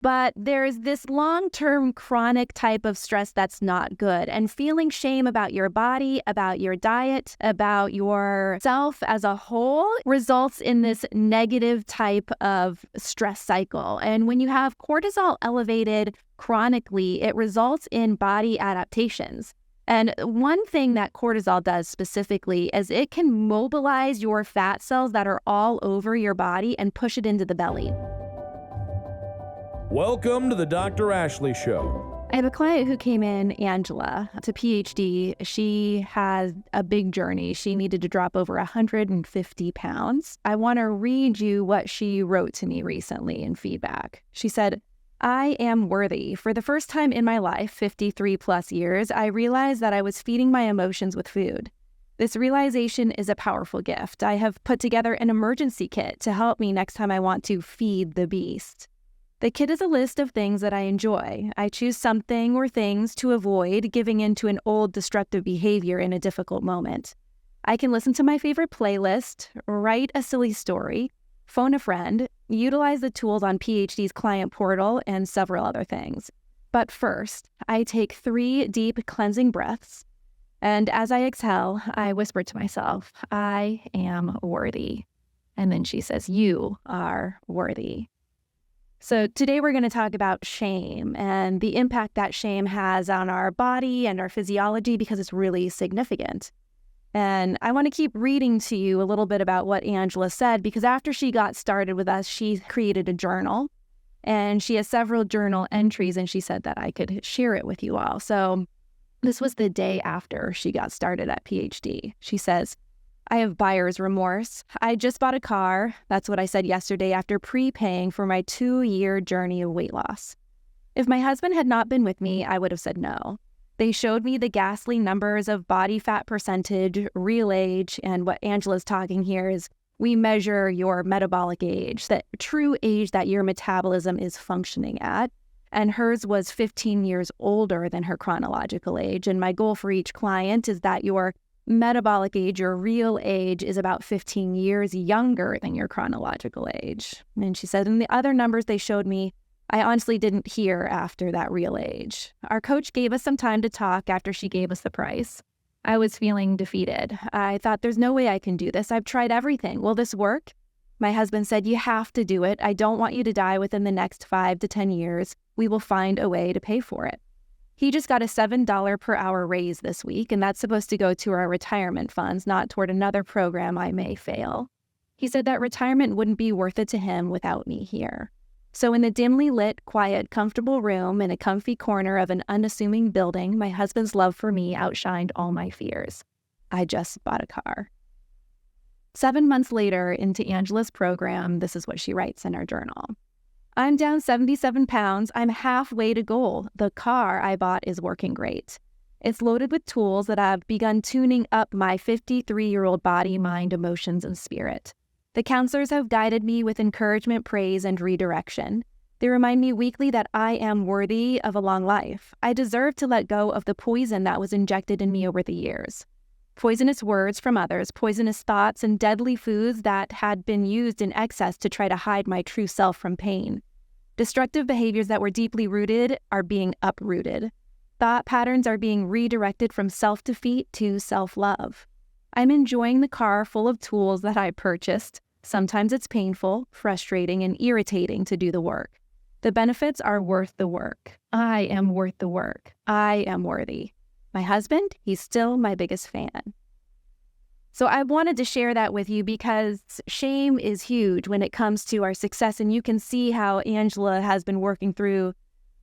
But there's this long-term chronic type of stress that's not good. And feeling shame about your body, about your diet, about yourself as a whole results in this negative type of stress cycle. And when you have cortisol elevated chronically, it results in body adaptations. And one thing that cortisol does specifically is it can mobilize your fat cells that are all over your body and push it into the belly. Welcome to the Dr. Ashley Show. I have a client who came in, Angela. It's a PhD. She has a big journey. She needed to drop over 150 pounds. I want to read you what she wrote to me recently in feedback. She said, I am worthy. For the first time in my life, 53 plus years, I realized that I was feeding my emotions with food. This realization is a powerful gift. I have put together an emergency kit to help me next time I want to feed the beast. The kit is a list of things that I enjoy. I choose something or things to avoid giving into an old destructive behavior in a difficult moment. I can listen to my favorite playlist, write a silly story, phone a friend, utilize the tools on PhD's client portal, and several other things. But first, I take 3 deep cleansing breaths, and as I exhale, I whisper to myself, I am worthy. And then she says, you are worthy. So today we're going to talk about shame and the impact that shame has on our body and our physiology because it's really significant. And I want to keep reading to you a little bit about what Angela said because after she got started with us, she created a journal and she has several journal entries and she said that I could share it with you all. So this was the day after she got started at PhD. She says, I have buyer's remorse. I just bought a car. That's what I said yesterday after prepaying for my 2-year journey of weight loss. If my husband had not been with me, I would have said no. They showed me the ghastly numbers of body fat percentage, real age, and what Angela's talking here is we measure your metabolic age, the true age that your metabolism is functioning at. And hers was 15 years older than her chronological age. And my goal for each client is that your metabolic age, your real age, is about 15 years younger than your chronological age. And she said, and the other numbers they showed me, I honestly didn't hear after that real age. Our coach gave us some time to talk after she gave us the price. I was feeling defeated. I thought, there's no way I can do this. I've tried everything. Will this work? My husband said, you have to do it. I don't want you to die within the next 5 to 10 years. We will find a way to pay for it. He just got a $7 per hour raise this week, and that's supposed to go to our retirement funds, not toward another program I may fail. He said that retirement wouldn't be worth it to him without me here. So in the dimly lit, quiet, comfortable room in a comfy corner of an unassuming building, my husband's love for me outshined all my fears. I just bought a car. 7 months later into Angela's program, this is what she writes in her journal. I'm down 77 pounds. I'm halfway to goal. The car I bought is working great. It's loaded with tools that have begun tuning up my 53-year-old body, mind, emotions, and spirit. The counselors have guided me with encouragement, praise, and redirection. They remind me weekly that I am worthy of a long life. I deserve to let go of the poison that was injected in me over the years. Poisonous words from others, poisonous thoughts, and deadly foods that had been used in excess to try to hide my true self from pain. Destructive behaviors that were deeply rooted are being uprooted. Thought patterns are being redirected from self-defeat to self-love. I'm enjoying the car full of tools that I purchased. Sometimes it's painful, frustrating, and irritating to do the work. The benefits are worth the work. I am worth the work. I am worthy. My husband, he's still my biggest fan. So I wanted to share that with you because shame is huge when it comes to our success. And you can see how Angela has been working through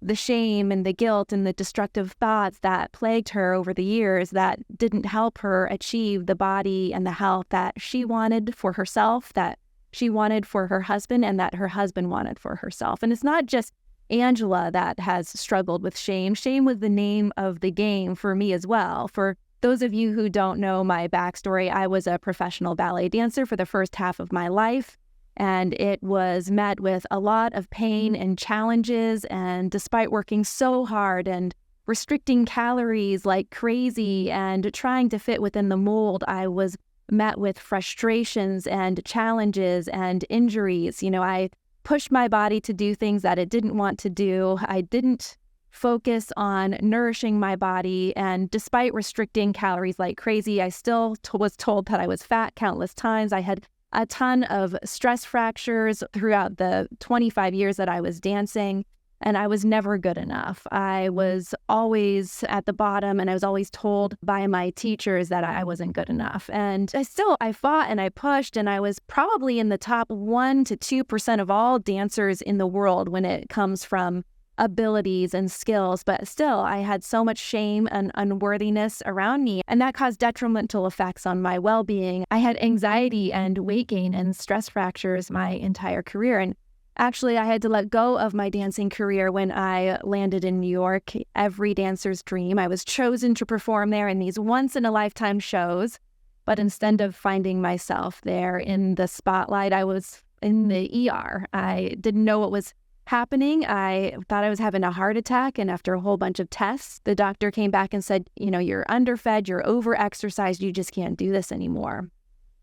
the shame and the guilt and the destructive thoughts that plagued her over the years that didn't help her achieve the body and the health that she wanted for herself, that she wanted for her husband, and that her husband wanted for herself. And it's not just Angela that has struggled with shame. Shame was the name of the game for me as well. For those of you who don't know my backstory, I was a professional ballet dancer for the first half of my life, and it was met with a lot of pain and challenges. And despite working so hard and restricting calories like crazy and trying to fit within the mold, I was met with frustrations and challenges and injuries. You know, I pushed my body to do things that it didn't want to do. I didn't focus on nourishing my body. And despite restricting calories like crazy, I still was told that I was fat countless times. I had a ton of stress fractures throughout the 25 years that I was dancing, and I was never good enough. I was always at the bottom, and I was always told by my teachers that I wasn't good enough. And I fought and I pushed, and I was probably in the top 1% to 2% of all dancers in the world when it comes from abilities and skills, but still I had so much shame and unworthiness around me, and that caused detrimental effects on my well-being. I had anxiety and weight gain and stress fractures my entire career, and actually I had to let go of my dancing career when I landed in New York. Every dancer's dream. I was chosen to perform there in these once-in-a-lifetime shows, but instead of finding myself there in the spotlight, I was in the ER. I didn't know what was happening. I thought I was having a heart attack, and after a whole bunch of tests, the doctor came back and said, you're underfed, you're overexercised, you just can't do this anymore.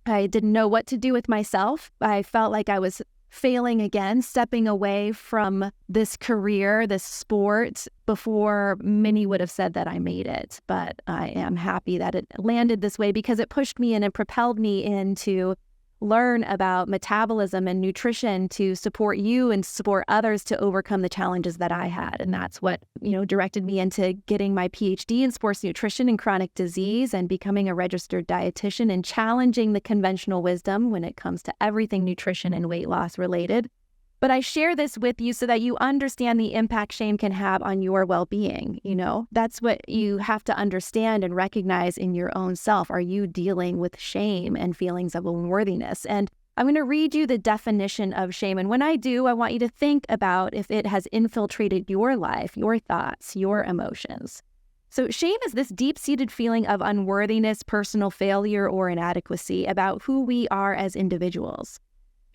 I didn't know what to do with myself. I felt like I was failing again, stepping away from this career, this sport, before many would have said that I made it. But I am happy that it landed this way because it pushed me in and propelled me into learn about metabolism and nutrition to support you and support others to overcome the challenges that I had. And that's what, directed me into getting my PhD in sports nutrition and chronic disease and becoming a registered dietitian and challenging the conventional wisdom when it comes to everything nutrition and weight loss related. But I share this with you so that you understand the impact shame can have on your well-being. That's what you have to understand and recognize in your own self. Are you dealing with shame and feelings of unworthiness? And I'm going to read you the definition of shame. And when I do, I want you to think about if it has infiltrated your life, your thoughts, your emotions. So shame is this deep-seated feeling of unworthiness, personal failure, or inadequacy about who we are as individuals.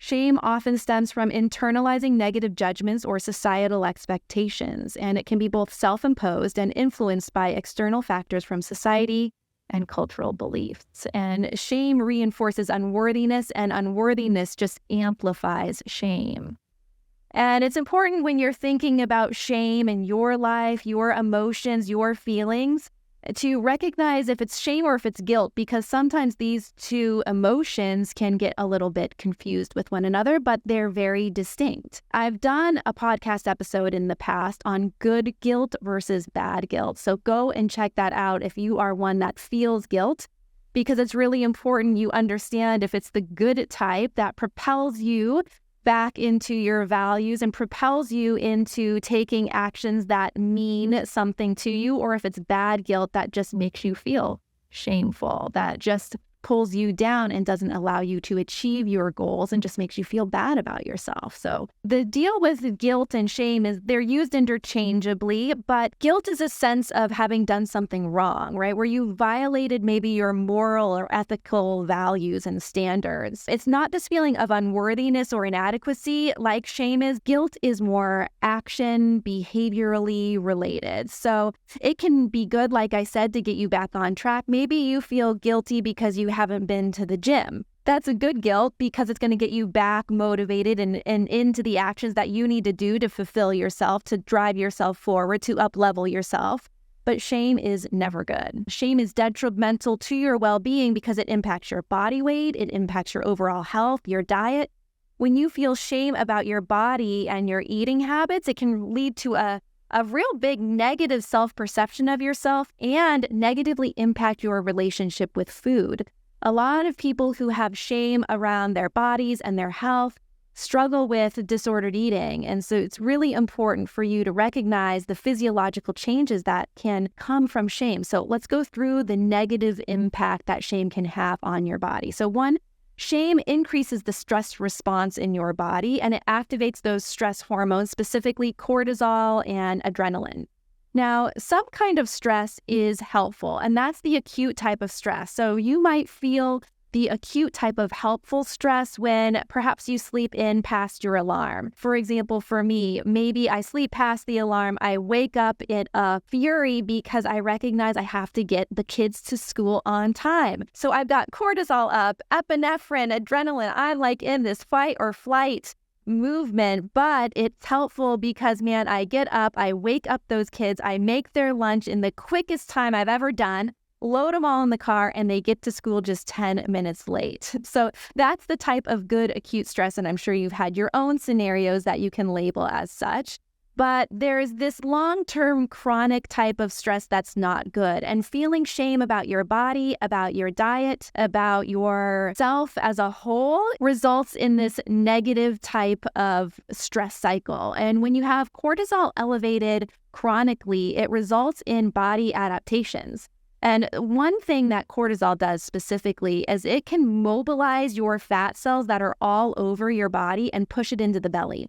Shame often stems from internalizing negative judgments or societal expectations, and it can be both self-imposed and influenced by external factors from society and cultural beliefs. And shame reinforces unworthiness, and unworthiness just amplifies shame. And it's important when you're thinking about shame in your life, your emotions, your feelings, to recognize if it's shame or if it's guilt, because sometimes these two emotions can get a little bit confused with one another, but they're very distinct. I've done a podcast episode in the past on good guilt versus bad guilt. So go and check that out if you are one that feels guilt, because it's really important you understand if it's the good type that propels you back into your values and propels you into taking actions that mean something to you, or if it's bad guilt that just makes you feel shameful, that just pulls you down and doesn't allow you to achieve your goals and just makes you feel bad about yourself. So the deal with guilt and shame is they're used interchangeably, but guilt is a sense of having done something wrong, right? Where you violated maybe your moral or ethical values and standards. It's not this feeling of unworthiness or inadequacy like shame is. Guilt is more action, behaviorally related. So it can be good, like I said, to get you back on track. Maybe you feel guilty because you haven't been to the gym. That's a good guilt because it's going to get you back motivated and into the actions that you need to do to fulfill yourself, to drive yourself forward, to up-level yourself. But shame is never good. Shame is detrimental to your well-being because it impacts your body weight, it impacts your overall health, your diet. When you feel shame about your body and your eating habits, it can lead to a real big negative self-perception of yourself and negatively impact your relationship with food. A lot of people who have shame around their bodies and their health struggle with disordered eating. And so it's really important for you to recognize the physiological changes that can come from shame. So let's go through the negative impact that shame can have on your body. So one, shame increases the stress response in your body, and it activates those stress hormones, specifically cortisol and adrenaline. Now, some kind of stress is helpful, and that's the acute type of stress. So you might feel the acute type of helpful stress when perhaps you sleep in past your alarm. For example, for me, maybe I sleep past the alarm, I wake up in a fury because I recognize I have to get the kids to school on time. So I've got cortisol up, epinephrine, adrenaline. I'm like in this fight or flight movement, but it's helpful because, man, I get up, I wake up those kids, I make their lunch in the quickest time I've ever done, load them all in the car, and they get to school just 10 minutes late. So that's the type of good acute stress, and I'm sure you've had your own scenarios that you can label as such. But there's this long-term chronic type of stress that's not good. And feeling shame about your body, about your diet, about yourself as a whole results in this negative type of stress cycle. And when you have cortisol elevated chronically, it results in body adaptations. And one thing that cortisol does specifically is it can mobilize your fat cells that are all over your body and push it into the belly.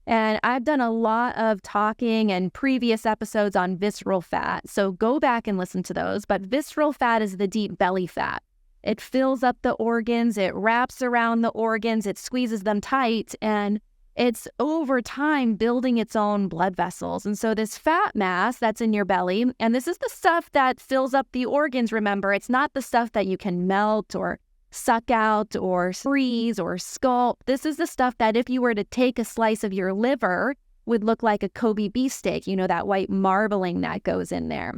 And I've done a lot of talking and previous episodes on visceral fat, so go back and listen to those. But visceral fat is the deep belly fat. It fills up the organs, it wraps around the organs, it squeezes them tight, and it's over time building its own blood vessels. And so this fat mass that's in your belly, and this is the stuff that fills up the organs, remember, it's not the stuff that you can melt or suck out or freeze or sculpt. This is the stuff that if you were to take a slice of your liver would look like a Kobe beefsteak, you know, that white marbling that goes in there.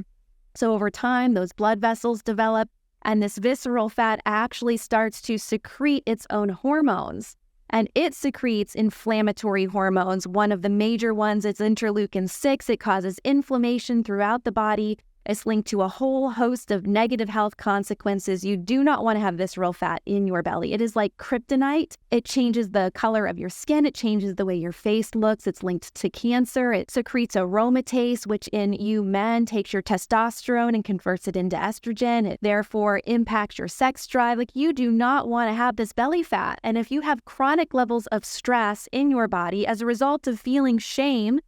So over time, those blood vessels develop, and this visceral fat actually starts to secrete its own hormones. And it secretes inflammatory hormones. One of the major ones is interleukin-6. It causes inflammation throughout the body. It's linked to a whole host of negative health consequences. You do not want to have visceral fat in your belly. It is like kryptonite. It changes the color of your skin. It changes the way your face looks. It's linked to cancer. It secretes aromatase, which in you men takes your testosterone and converts it into estrogen. It therefore impacts your sex drive. Like, you do not want to have this belly fat. And if you have chronic levels of stress in your body as a result of feeling shame,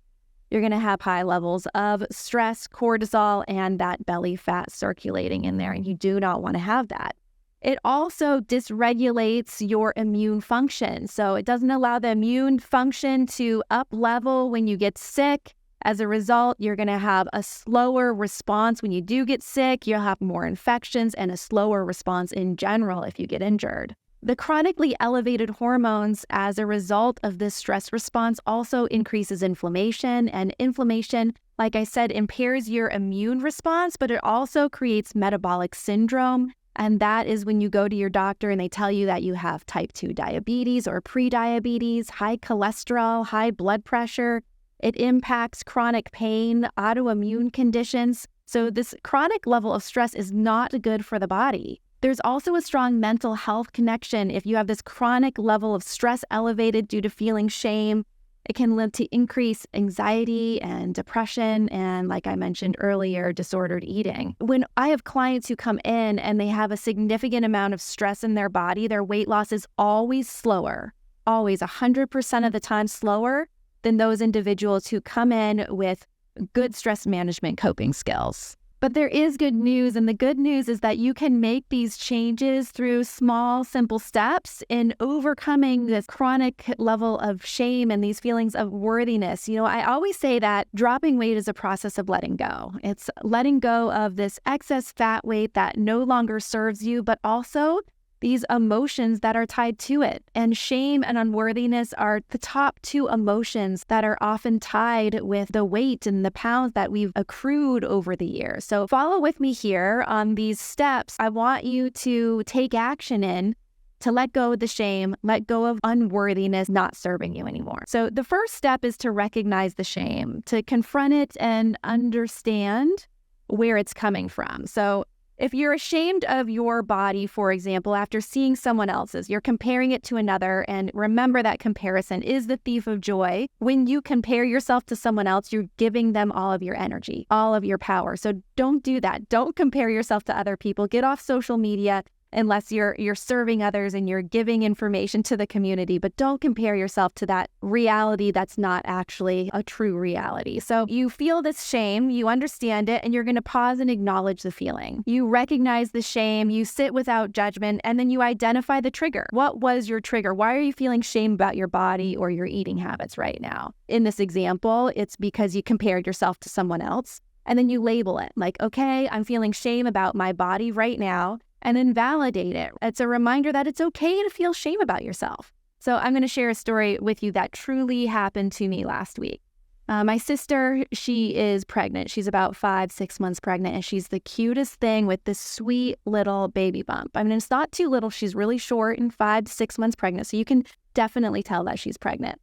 you're going to have high levels of stress, cortisol, and that belly fat circulating in there, and you do not want to have that. It also dysregulates your immune function. So it doesn't allow the immune function to up level when you get sick. As a result, you're going to have a slower response when you do get sick. You'll have more infections and a slower response in general if you get injured. The chronically elevated hormones as a result of this stress response also increases inflammation, and inflammation, like I said, impairs your immune response, but it also creates metabolic syndrome. And that is when you go to your doctor and they tell you that you have type 2 diabetes or prediabetes, high cholesterol, high blood pressure. It impacts chronic pain, autoimmune conditions. So this chronic level of stress is not good for the body. There's also a strong mental health connection. If you have this chronic level of stress elevated due to feeling shame, it can lead to increased anxiety and depression and, like I mentioned earlier, disordered eating. When I have clients who come in and they have a significant amount of stress in their body, their weight loss is always slower, always 100% of the time slower than those individuals who come in with good stress management coping skills. But there is good news, and the good news is that you can make these changes through small, simple steps in overcoming this chronic level of shame and these feelings of worthiness. You know, I always say that dropping weight is a process of letting go. It's letting go of this excess fat weight that no longer serves you, but also these emotions that are tied to it. And shame and unworthiness are the top two emotions that are often tied with the weight and the pounds that we've accrued over the years. So follow with me here on these steps. I want you to take action in to let go of the shame, let go of unworthiness not serving you anymore. So the first step is to recognize the shame, to confront it and understand where it's coming from. So if you're ashamed of your body, for example, after seeing someone else's, you're comparing it to another, and remember that comparison is the thief of joy. When you compare yourself to someone else, you're giving them all of your energy, all of your power. So don't do that. Don't compare yourself to other people. Get off social media unless you're serving others and you're giving information to the community, but don't compare yourself to that reality that's not actually a true reality. So you feel this shame, you understand it, and you're going to pause and acknowledge the feeling. You recognize the shame, you sit without judgment, and then you identify the trigger. What was your trigger? Why are you feeling shame about your body or your eating habits right now? In this example, it's because you compared yourself to someone else, and then you label it like, okay, I'm feeling shame about my body right now, and then validate it. It's a reminder that it's okay to feel shame about yourself. So I'm going to share a story with you that truly happened to me last week. My sister, she is pregnant. She's about 5-6 months pregnant, and she's the cutest thing with this sweet little baby bump. I mean, it's not too little. She's really short and 5 to 6 months pregnant, so you can definitely tell that she's pregnant.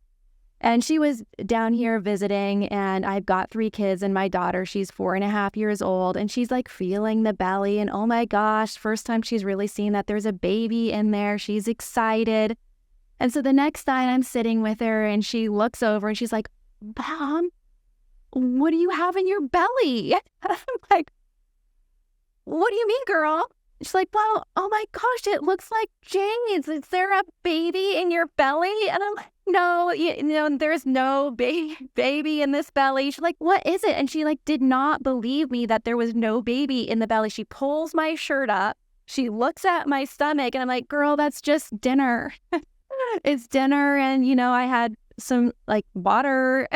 And she was down here visiting, and I've got 3 kids, and my daughter, she's 4.5 years old, and she's like feeling the belly, and oh my gosh, first time she's really seen that there's a baby in there. She's excited. And so the next night I'm sitting with her, and she looks over and she's like, Mom, what do you have in your belly? I'm like, what do you mean, girl? She's like, well, oh my gosh, it looks like Jane's. Is there a baby in your belly? And I'm like, no, there's no baby in this belly. She's like, what is it? And she like did not believe me that there was no baby in the belly. She pulls my shirt up. She looks at my stomach, and I'm like, girl, that's just dinner. It's dinner, and I had some like water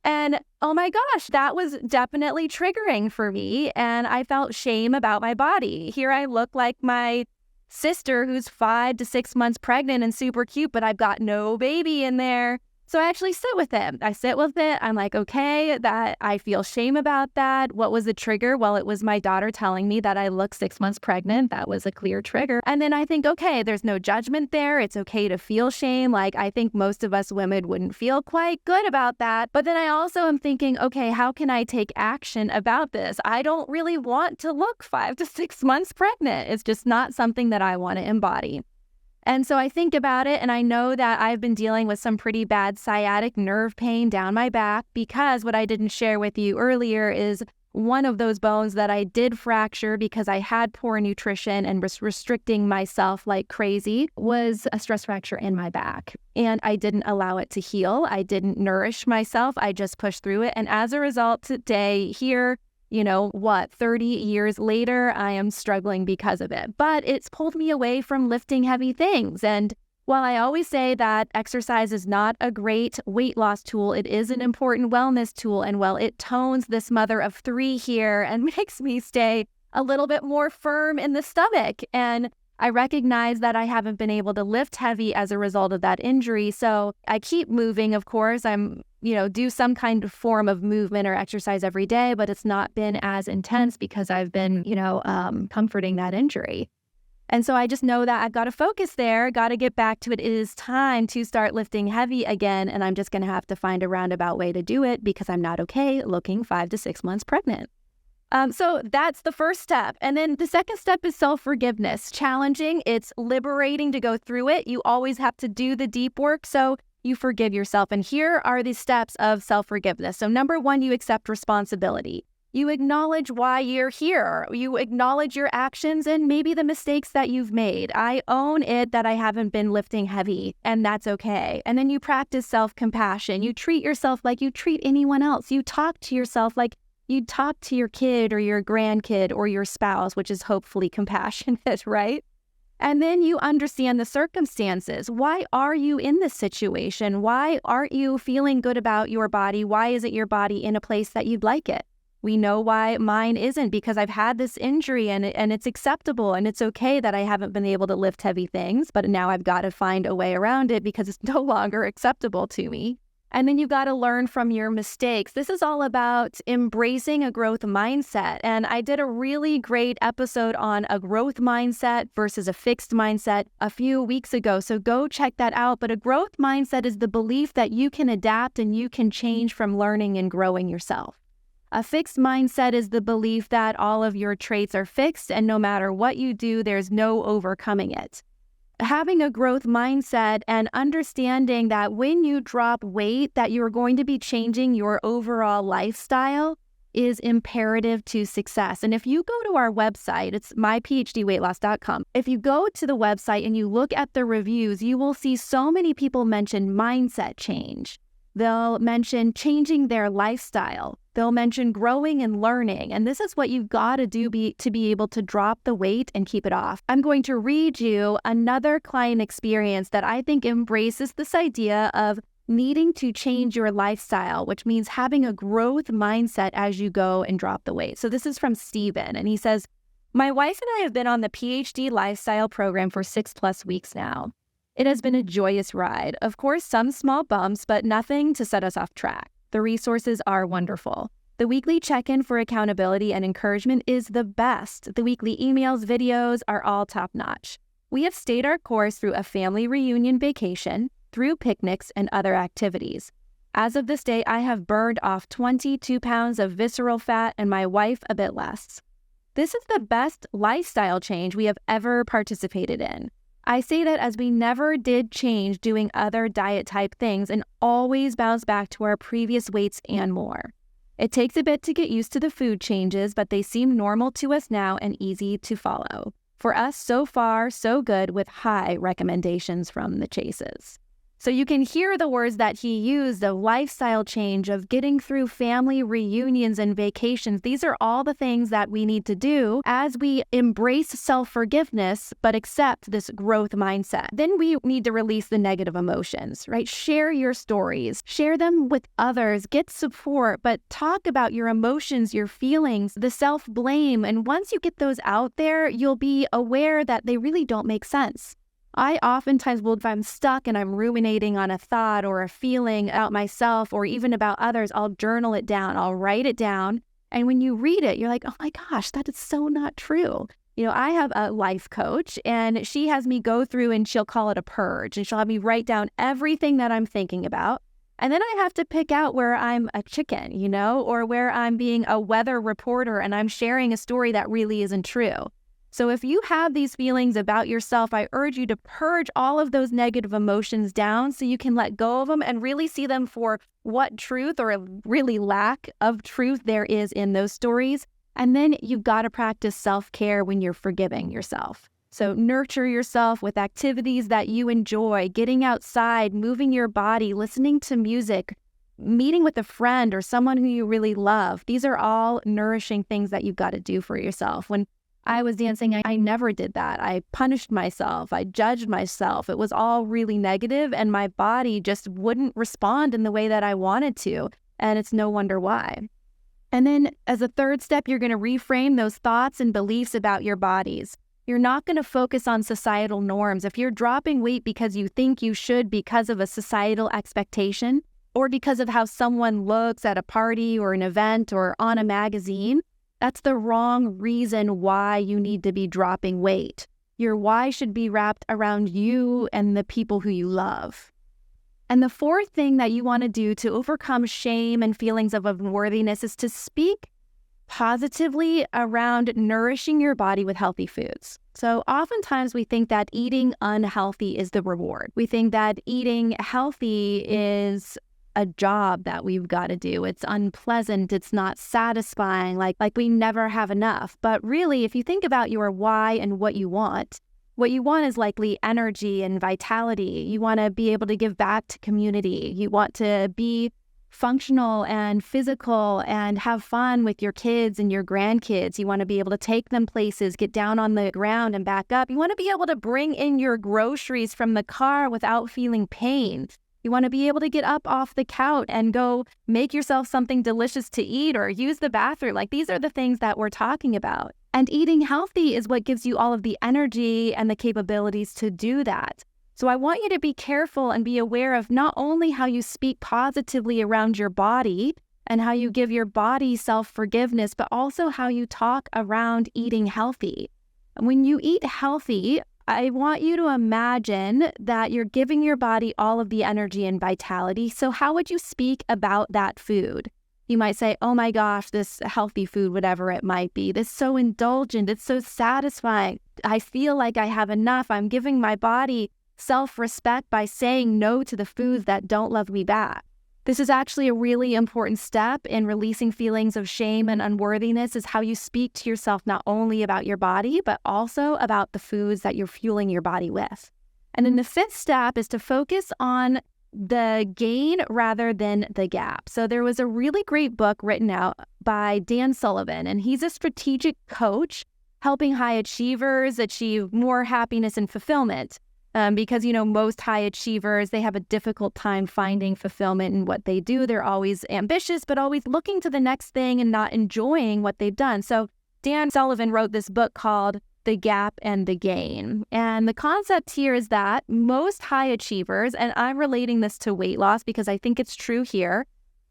and oh my gosh, that was definitely triggering for me, and I felt shame about my body. Here I look like my sister who's 5 to 6 months pregnant and super cute, but I've got no baby in there. So I actually sit with it. I sit with it. I'm like, okay, that I feel shame about that. What was the trigger? Well, it was my daughter telling me that I look 6 months pregnant. That was a clear trigger. And then I think, okay, there's no judgment there. It's okay to feel shame. Like, I think most of us women wouldn't feel quite good about that. But then I also am thinking, okay, how can I take action about this? I don't really want to look 5 to 6 months pregnant. It's just not something that I want to embody. And so I think about it, and I know that I've been dealing with some pretty bad sciatic nerve pain down my back, because what I didn't share with you earlier is one of those bones that I did fracture because I had poor nutrition and was restricting myself like crazy was a stress fracture in my back. And I didn't allow it to heal. I didn't nourish myself. I just pushed through it. And as a result, today here, 30 years later, I am struggling because of it. But it's pulled me away from lifting heavy things. And while I always say that exercise is not a great weight loss tool, it is an important wellness tool. And while it tones this mother of 3 here and makes me stay a little bit more firm in the stomach. And I recognize that I haven't been able to lift heavy as a result of that injury. So I keep moving, of course. I'm do some kind of form of movement or exercise every day, but it's not been as intense because I've been, comforting that injury. And so I just know that I've got to focus there, got to get back to it. It is time to start lifting heavy again, and I'm just going to have to find a roundabout way to do it because I'm not okay looking 5 to 6 months pregnant. So that's the first step. And then the second step is self-forgiveness. Challenging, it's liberating to go through it. You always have to do the deep work. So you forgive yourself. And here are the steps of self-forgiveness. So number 1, you accept responsibility. You acknowledge why you're here. You acknowledge your actions and maybe the mistakes that you've made. I own it that I haven't been lifting heavy, and that's okay. And then you practice self-compassion. You treat yourself like you treat anyone else. You talk to yourself like you talk to your kid or your grandkid or your spouse, which is hopefully compassionate, right? And then you understand the circumstances. Why are you in this situation? Why aren't you feeling good about your body? Why isn't your body in a place that you'd like it? We know why mine isn't, because I've had this injury and it's acceptable and it's okay that I haven't been able to lift heavy things, but now I've got to find a way around it because it's no longer acceptable to me. And then you've got to learn from your mistakes. This is all about embracing a growth mindset. And I did a really great episode on a growth mindset versus a fixed mindset a few weeks ago. So go check that out. But a growth mindset is the belief that you can adapt and you can change from learning and growing yourself. A fixed mindset is the belief that all of your traits are fixed and no matter what you do, there's no overcoming it. Having a growth mindset and understanding that when you drop weight, that you're going to be changing your overall lifestyle is imperative to success. And if you go to our website, it's myphdweightloss.com. If you go to the website and you look at the reviews, you will see so many people mention mindset change. They'll mention changing their lifestyle. They'll mention growing and learning. And this is what you've got to do to be able to drop the weight and keep it off. I'm going to read you another client experience that I think embraces this idea of needing to change your lifestyle, which means having a growth mindset as you go and drop the weight. So this is from Steven, and he says, "My wife and I have been on the PhD lifestyle program for 6+ weeks now. It has been a joyous ride. Of course, some small bumps, but nothing to set us off track. The resources are wonderful. The weekly check-in for accountability and encouragement is the best. The weekly emails, videos are all top-notch. We have stayed our course through a family reunion vacation, through picnics and other activities. As of this day, I have burned off 22 pounds of visceral fat and my wife a bit less. This is the best lifestyle change we have ever participated in. I say that as we never did change doing other diet type things and always bounce back to our previous weights and more. It takes a bit to get used to the food changes, but they seem normal to us now and easy to follow. For us, so far, so good with high recommendations from the Chases. So you can hear the words that he used, the lifestyle change of getting through family reunions and vacations. These are all the things that we need to do as we embrace self-forgiveness, but accept this growth mindset. Then we need to release the negative emotions, right? Share your stories, share them with others, get support, but talk about your emotions, your feelings, the self-blame. And once you get those out there, you'll be aware that they really don't make sense. I oftentimes will, if I'm stuck and I'm ruminating on a thought or a feeling about myself or even about others, I'll journal it down. I'll write it down. And when you read it, you're like, oh my gosh, that is so not true. I have a life coach and she has me go through and she'll call it a purge and she'll have me write down everything that I'm thinking about. And then I have to pick out where I'm a chicken, or where I'm being a weather reporter and I'm sharing a story that really isn't true. So if you have these feelings about yourself, I urge you to purge all of those negative emotions down so you can let go of them and really see them for what truth or really lack of truth there is in those stories. And then you've got to practice self-care when you're forgiving yourself. So nurture yourself with activities that you enjoy, getting outside, moving your body, listening to music, meeting with a friend or someone who you really love. These are all nourishing things that you've got to do for yourself. When I was dancing, I never did that. I punished myself. I judged myself. It was all really negative, and my body just wouldn't respond in the way that I wanted to. And it's no wonder why. And then as a third step, you're going to reframe those thoughts and beliefs about your bodies. You're not going to focus on societal norms. If you're dropping weight because you think you should because of a societal expectation, or because of how someone looks at a party or an event or on a magazine, that's the wrong reason why you need to be dropping weight. Your why should be wrapped around you and the people who you love. And the fourth thing that you want to do to overcome shame and feelings of unworthiness is to speak positively around nourishing your body with healthy foods. So oftentimes we think that eating unhealthy is the reward. We think that eating healthy is a job that we've got to do. It's unpleasant. It's not satisfying, like we never have enough. But really, if you think about your why and what you want is likely energy and vitality. You want to be able to give back to community. You want to be functional and physical and have fun with your kids and your grandkids. You want to be able to take them places, get down on the ground and back up. You want to be able to bring in your groceries from the car without feeling pain. You want to be able to get up off the couch and go make yourself something delicious to eat or use the bathroom. These are the things that we're talking about. And eating healthy is what gives you all of the energy and the capabilities to do that. So I want you to be careful and be aware of not only how you speak positively around your body and how you give your body self-forgiveness, but also how you talk around eating healthy. When you eat healthy, I want you to imagine that you're giving your body all of the energy and vitality. So how would you speak about that food? You might say, oh my gosh, this healthy food, whatever it might be, this is so indulgent. It's so satisfying. I feel like I have enough. I'm giving my body self-respect by saying no to the foods that don't love me back. This is actually a really important step in releasing feelings of shame and unworthiness, is how you speak to yourself not only about your body, but also about the foods that you're fueling your body with. And then the fifth step is to focus on the gain rather than the gap. So there was a really great book written out by Dan Sullivan, and he's a strategic coach helping high achievers achieve more happiness and fulfillment. Because, most high achievers, they have a difficult time finding fulfillment in what they do. They're always ambitious, but always looking to the next thing and not enjoying what they've done. So Dan Sullivan wrote this book called the gap and the gain. And the concept here is that most high achievers, and I'm relating this to weight loss because I think it's true here,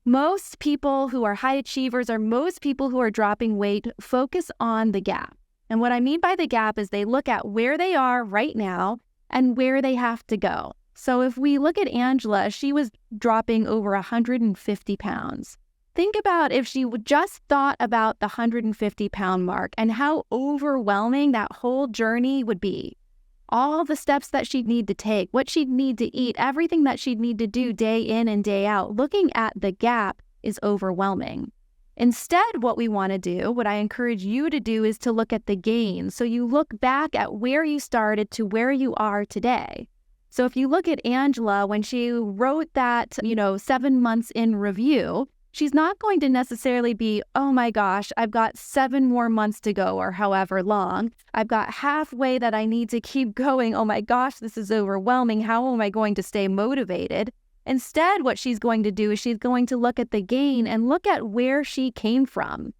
most people who are high achievers or most people who are dropping weight focus on the gap. And what I mean by the gap is they look at where they are right now and where they have to go. So if we look at Angela, she was dropping over 150 pounds. Think about if she would just thought about the 150-pound mark and how overwhelming that whole journey would be. All the steps that she'd need to take, what she'd need to eat, everything that she'd need to do day in and day out. Looking at the gap is overwhelming. Instead, what we want to do, what I encourage you to do, is to look at the gain. So you look back at where you started to where you are today. So if you look at Angela, when she wrote that, 7 months in review, she's not going to necessarily be, oh my gosh, I've got 7 more months to go or however long. I've got halfway that I need to keep going. Oh my gosh, this is overwhelming. How am I going to stay motivated? Instead, what she's going to do is she's going to look at the gain and look at where she came from.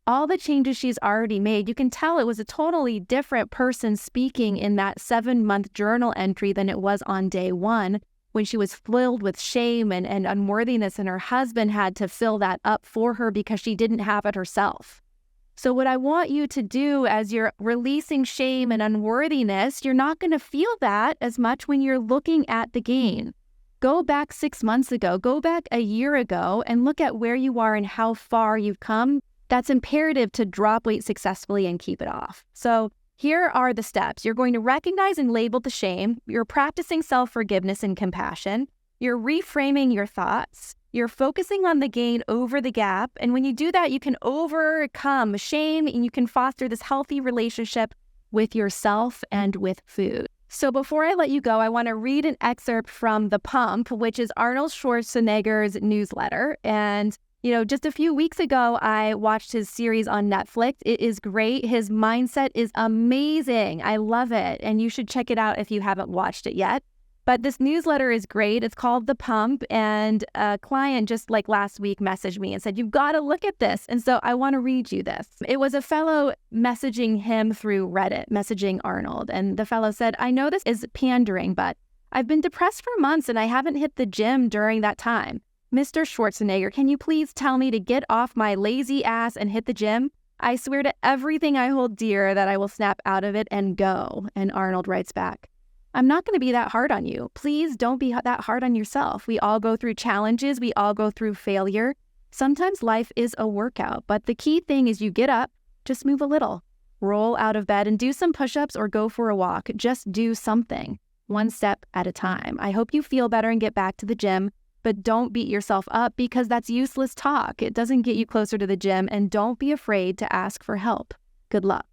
All the changes she's already made, you can tell it was a totally different person speaking in that 7-month journal entry than it was on day one, when she was filled with shame and unworthiness, and her husband had to fill that up for her because she didn't have it herself. So what I want you to do as you're releasing shame and unworthiness, you're not going to feel that as much when you're looking at the gain. Go back 6 months ago, go back a year ago, and look at where you are and how far you've come. That's imperative to drop weight successfully and keep it off. So here are the steps. You're going to recognize and label the shame. You're practicing self-forgiveness and compassion. You're reframing your thoughts. You're focusing on the gain over the gap. And when you do that, you can overcome shame and you can foster this healthy relationship with yourself and with food. So before I let you go, I want to read an excerpt from The Pump, which is Arnold Schwarzenegger's newsletter. And just a few weeks ago, I watched his series on Netflix. It is great. His mindset is amazing. I love it. And you should check it out if you haven't watched it yet. But this newsletter is great. It's called The Pump. And a client just like last week messaged me and said, you've got to look at this. And so I want to read you this. It was a fellow messaging him through Reddit, messaging Arnold. And the fellow said, I know this is pandering, but I've been depressed for months and I haven't hit the gym during that time. Mr. Schwarzenegger, can you please tell me to get off my lazy ass and hit the gym? I swear to everything I hold dear that I will snap out of it and go. And Arnold writes back, I'm not going to be that hard on you. Please don't be that hard on yourself. We all go through challenges. We all go through failure. Sometimes life is a workout, but the key thing is you get up, just move a little, roll out of bed and do some push-ups or go for a walk. Just do something, one step at a time. I hope you feel better and get back to the gym. But don't beat yourself up because that's useless talk. It doesn't get you closer to the gym, and don't be afraid to ask for help. Good luck.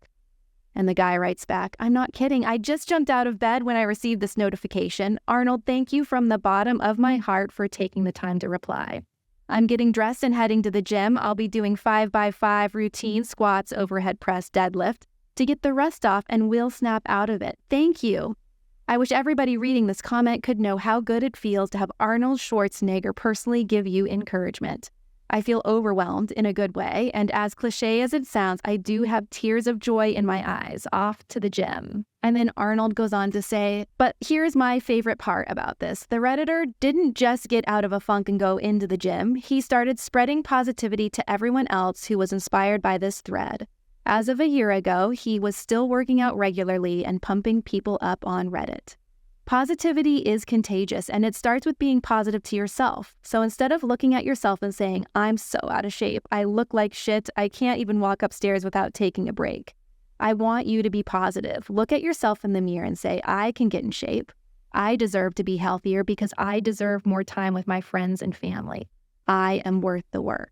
And the guy writes back, I'm not kidding. I just jumped out of bed when I received this notification. Arnold, thank you from the bottom of my heart for taking the time to reply. I'm getting dressed and heading to the gym. I'll be doing 5x5 routine squats, overhead press, deadlift to get the rust off, and we'll snap out of it. Thank you. I wish everybody reading this comment could know how good it feels to have Arnold Schwarzenegger personally give you encouragement. I feel overwhelmed in a good way, and as cliche as it sounds, I do have tears of joy in my eyes. Off to the gym. And then Arnold goes on to say, but here's my favorite part about this. The Redditor didn't just get out of a funk and go into the gym. He started spreading positivity to everyone else who was inspired by this thread. As of a year ago, he was still working out regularly and pumping people up on Reddit. Positivity is contagious, and it starts with being positive to yourself. So instead of looking at yourself and saying, I'm so out of shape, I look like shit, I can't even walk upstairs without taking a break, I want you to be positive. Look at yourself in the mirror and say, I can get in shape. I deserve to be healthier because I deserve more time with my friends and family. I am worth the work.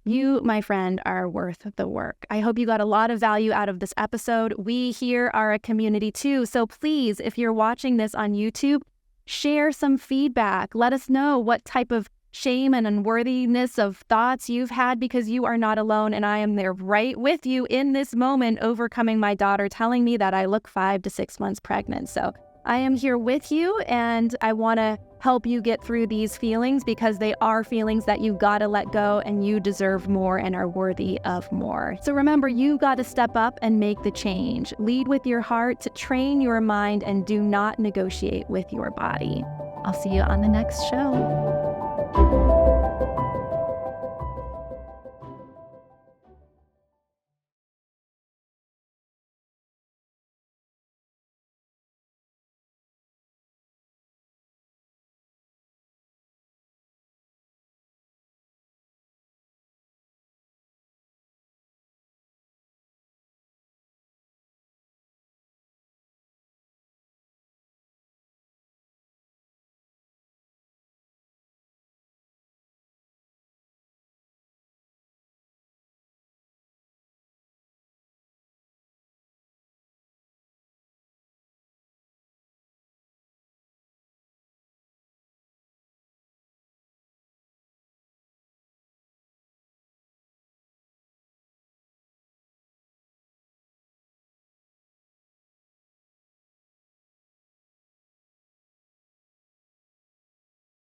You, my friend, are worth the work. I hope you got a lot of value out of this episode. We here are a community too. So please, if you're watching this on YouTube, share some feedback. Let us know what type of shame and unworthiness of thoughts you've had, because you are not alone. And I am there right with you in this moment, overcoming my daughter telling me that I look 5 to 6 months pregnant. So I am here with you, and I want to help you get through these feelings because they are feelings that you got to let go, and you deserve more and are worthy of more. So remember, you got to step up and make the change. Lead with your heart, train your mind, and do not negotiate with your body. I'll see you on the next show.